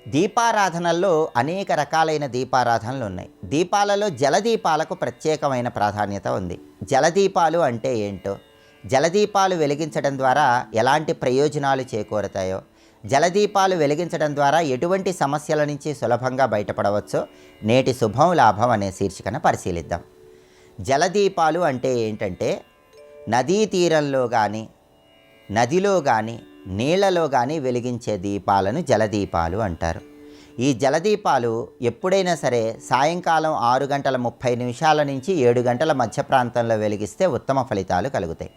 దీపారాధనల్లో అనేక రకాలైన దీపారాధనలు ఉన్నాయి. దీపాలలో జలదీపాలకు ప్రత్యేకమైన ప్రాధాన్యత ఉంది. జలదీపాలు అంటే ఏంటో, జలదీపాలు వెలిగించడం ద్వారా ఎలాంటి ప్రయోజనాలు చేకూరతాయో, జలదీపాలు వెలిగించడం ద్వారా ఎటువంటి సమస్యల నుంచి సులభంగా బయటపడవచ్చో నేటి శుభం లాభం అనే శీర్షికన పరిశీలిద్దాం. జలదీపాలు అంటే ఏంటంటే, నదీ తీరంలో కానీ, నదిలో కానీ, నీళ్లలో కానీ వెలిగించే దీపాలను జలదీపాలు అంటారు. ఈ జలదీపాలు ఎప్పుడైనా సరే సాయంకాలం 6:30 నుంచి 7 మధ్య ప్రాంతంలో వెలిగిస్తే ఉత్తమ ఫలితాలు కలుగుతాయి.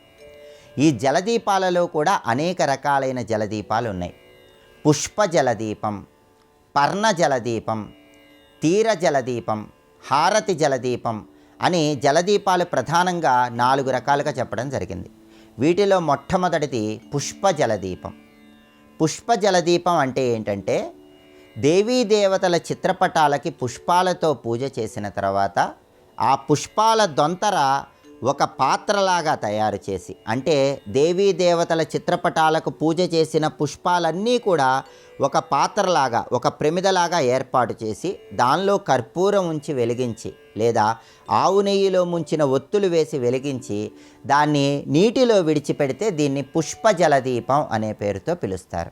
ఈ జలదీపాలలో కూడా అనేక రకాలైన జలదీపాలు ఉన్నాయి. పుష్ప జలదీపం, పర్ణ జలదీపం, తీర జలదీపం, హారతి జలదీపం అని జలదీపాలు ప్రధానంగా 4 రకాలుగా చెప్పడం జరిగింది. వీటిలో మొట్టమొదటిది పుష్ప జలదీపం. పుష్ప జలదీపం అంటే ఏంటంటే, దేవీ దేవతల చిత్రపటాలకి పుష్పాలతో పూజ చేసిన తర్వాత ఆ పుష్పాల దొంతర ఒక పాత్రలాగా తయారు చేసి, అంటే దేవీ దేవతల చిత్రపటాలకు పూజ చేసిన పుష్పాలన్నీ కూడా ఒక పాత్రలాగా, ఒక ప్రమిదలాగా ఏర్పాటు చేసి దానిలో కర్పూరం ఉంచి వెలిగించి, లేదా ఆవు నెయ్యిలో ముంచిన ఒత్తులు వేసి వెలిగించి దాన్ని నీటిలో విడిచిపెడితే దీన్ని పుష్ప జలదీపం అనే పేరుతో పిలుస్తారు.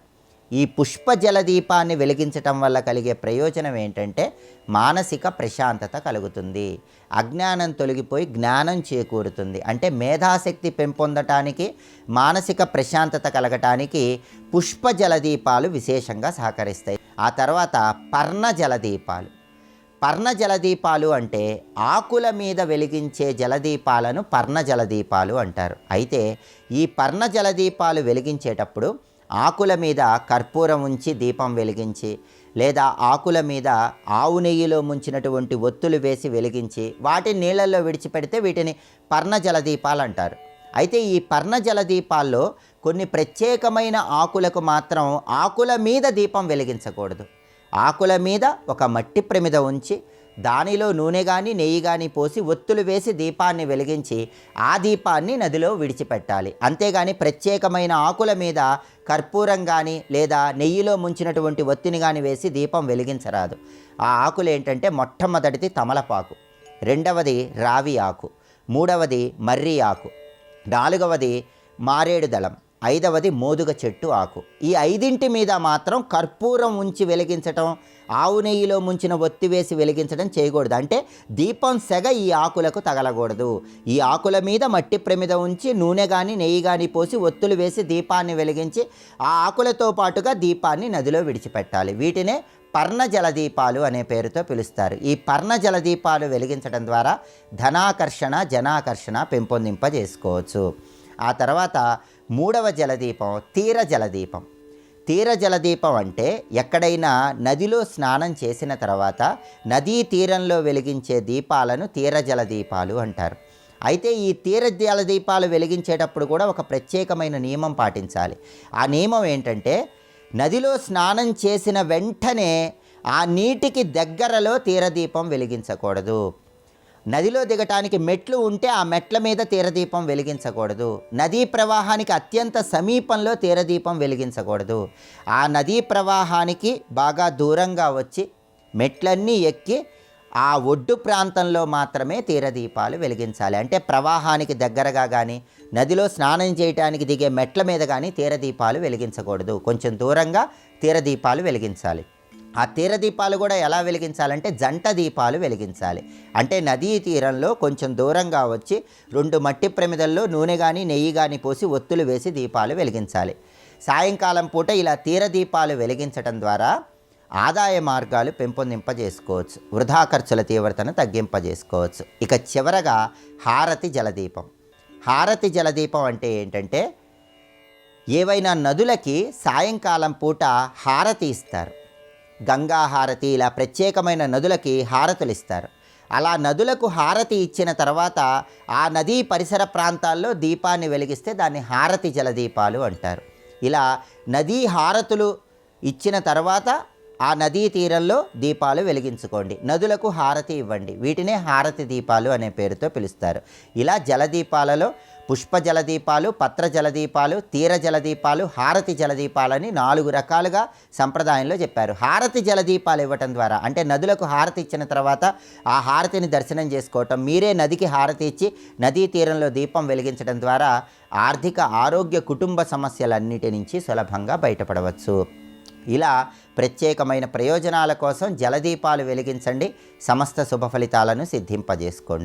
ఈ పుష్ప జలదీపాన్ని వెలిగించటం వల్ల కలిగే ప్రయోజనం ఏంటంటే, మానసిక ప్రశాంతత కలుగుతుంది, అజ్ఞానం తొలగిపోయి జ్ఞానం చేకూరుతుంది. అంటే మేధాశక్తి పెంపొందటానికి, మానసిక ప్రశాంతత కలగటానికి పుష్ప జలదీపాలు విశేషంగా సహకరిస్తాయి. ఆ తర్వాత పర్ణ జలదీపాలు. పర్ణ జలదీపాలు అంటే ఆకుల మీద వెలిగించే జలదీపాలను పర్ణ జలదీపాలు అంటారు. అయితే ఈ పర్ణ జలదీపాలు వెలిగించేటప్పుడు ఆకుల మీద కర్పూరం ఉంచి దీపం వెలిగించి, లేదా ఆకుల మీద ఆవు నెయ్యిలో ముంచినటువంటి ఒత్తులు వేసి వెలిగించి వాటిని నీళ్ళల్లో విడిచిపెడితే వీటిని పర్ణ జలదీపాలు అంటారు. అయితే ఈ పర్ణ జలదీపాల్లో కొన్ని ప్రత్యేకమైన ఆకులకు మాత్రం ఆకుల మీద దీపం వెలిగించకూడదు. ఆకుల మీద ఒక మట్టి ప్రమిద ఉంచి దానిలో నూనె కానీ నెయ్యి కానీ పోసి ఒత్తులు వేసి దీపాన్ని వెలిగించి ఆ దీపాన్ని నదిలో విడిచిపెట్టాలి. అంతేగాని ప్రత్యేకమైన ఆకుల మీద కర్పూరం కానీ లేదా నెయ్యిలో ముంచినటువంటి ఒత్తిని కానీ వేసి దీపం వెలిగించరాదు. ఆ ఆకులు ఏంటంటే, మొట్టమొదటిది తమలపాకు, రెండవది రావి ఆకు, మూడవది మర్రి ఆకు, నాలుగవది మారేడు దళం, ఐదవది మోదుగ చెట్టు ఆకు. ఈ 5 మీద మాత్రం కర్పూరం ఉంచి వెలిగించటం, ఆవు నెయ్యిలో ముంచిన ఒత్తి వేసి వెలిగించడం చేయకూడదు. అంటే దీపం సెగ ఈ ఆకులకు తగలకూడదు. ఈ ఆకుల మీద మట్టి ప్రమిద ఉంచి నూనె కానీ నెయ్యి కానీ పోసి ఒత్తులు వేసి దీపాన్ని వెలిగించి ఆ ఆకులతో పాటుగా దీపాన్ని నదిలో విడిచిపెట్టాలి. వీటినే పర్ణ జలదీపాలు అనే పేరుతో పిలుస్తారు. ఈ పర్ణ జలదీపాలు వెలిగించడం ద్వారా ధనాకర్షణ, జనాకర్షణ పెంపొందింపజేసుకోవచ్చు. ఆ తర్వాత మూడవ జలదీపం తీర జలదీపం. తీర జలదీపం అంటే ఎక్కడైనా నదిలో స్నానం చేసిన తర్వాత నదీ తీరంలో వెలిగించే దీపాలను తీర జలదీపాలు అంటారు. అయితే ఈ తీర జలదీపాలు వెలిగించేటప్పుడు కూడా ఒక ప్రత్యేకమైన నియమం పాటించాలి. ఆ నియమం ఏంటంటే, నదిలో స్నానం చేసిన వెంటనే ఆ నీటికి దగ్గరలో తీరదీపం వెలిగించకూడదు. నదిలో దిగటానికి మెట్లు ఉంటే ఆ మెట్ల మీద తీరదీపం వెలిగించకూడదు. నదీ ప్రవాహానికి అత్యంత సమీపంలో తీరదీపం వెలిగించకూడదు. ఆ నదీ ప్రవాహానికి బాగా దూరంగా వచ్చి మెట్లన్నీ ఎక్కి ఆ ఒడ్డు ప్రాంతంలో మాత్రమే తీరదీపాలు వెలిగించాలి. అంటే ప్రవాహానికి దగ్గరగా కానీ, నదిలో స్నానం చేయడానికి దిగే మెట్ల మీద కానీ తీరదీపాలు వెలిగించకూడదు. కొంచెం దూరంగా తీరదీపాలు వెలిగించాలి. ఆ తీరదీపాలు కూడా ఎలా వెలిగించాలంటే జంట దీపాలు వెలిగించాలి. అంటే నదీ తీరంలో కొంచెం దూరంగా వచ్చి 2 మట్టి ప్రమిదల్లో నూనె కానీ నెయ్యి కానీ పోసి ఒత్తులు వేసి దీపాలు వెలిగించాలి. సాయంకాలం పూట ఇలా తీరదీపాలు వెలిగించడం ద్వారా ఆదాయ మార్గాలు పెంపొందింపజేసుకోవచ్చు, వృధా ఖర్చుల తీవ్రతను తగ్గింపజేసుకోవచ్చు. ఇక చివరగా హారతి జలదీపం. హారతి జలదీపం అంటే ఏంటంటే, ఏవైనా నదులకి సాయంకాలం పూట హారతి ఇస్తారు. గంగా హారతి, ఇలా ప్రత్యేకమైన నదులకి హారతులు ఇస్తారు. అలా నదులకు హారతి ఇచ్చిన తర్వాత ఆ నదీ పరిసర ప్రాంతాల్లో దీపాన్ని వెలిగిస్తే దాన్ని హారతి జలదీపాలు అంటారు. ఇలా నదీ హారతులు ఇచ్చిన తర్వాత ఆ నదీ తీరంలో దీపాలు వెలిగించుకోండి. నదులకు హారతి ఇవ్వండి. వీటినే హారతి దీపాలు అనే పేరుతో పిలుస్తారు. ఇలా జలదీపాలలో పుష్ప జలదీపాలు, పత్ర జలదీపాలు, తీర జలదీపాలు, హారతి జలదీపాలని 4 రకాలుగా సంప్రదాయంలో చెప్పారు. హారతి జలదీపాలు ఇవ్వటం ద్వారా అంటే నదులకు హారతి ఇచ్చిన తర్వాత ఆ హారతిని దర్శనం చేసుకోవటం, మీరే నదికి హారతి ఇచ్చి నదీ తీరంలో దీపం వెలిగించడం ద్వారా ఆర్థిక, ఆరోగ్య, కుటుంబ సమస్యలన్నిటి నుంచి సులభంగా బయటపడవచ్చు. ఇలా ప్రత్యేకమైన ప్రయోజనాల కోసం జలదీపాలు వెలిగించండి. సమస్త శుభ ఫలితాలను సిద్ధింపజేసుకోండి.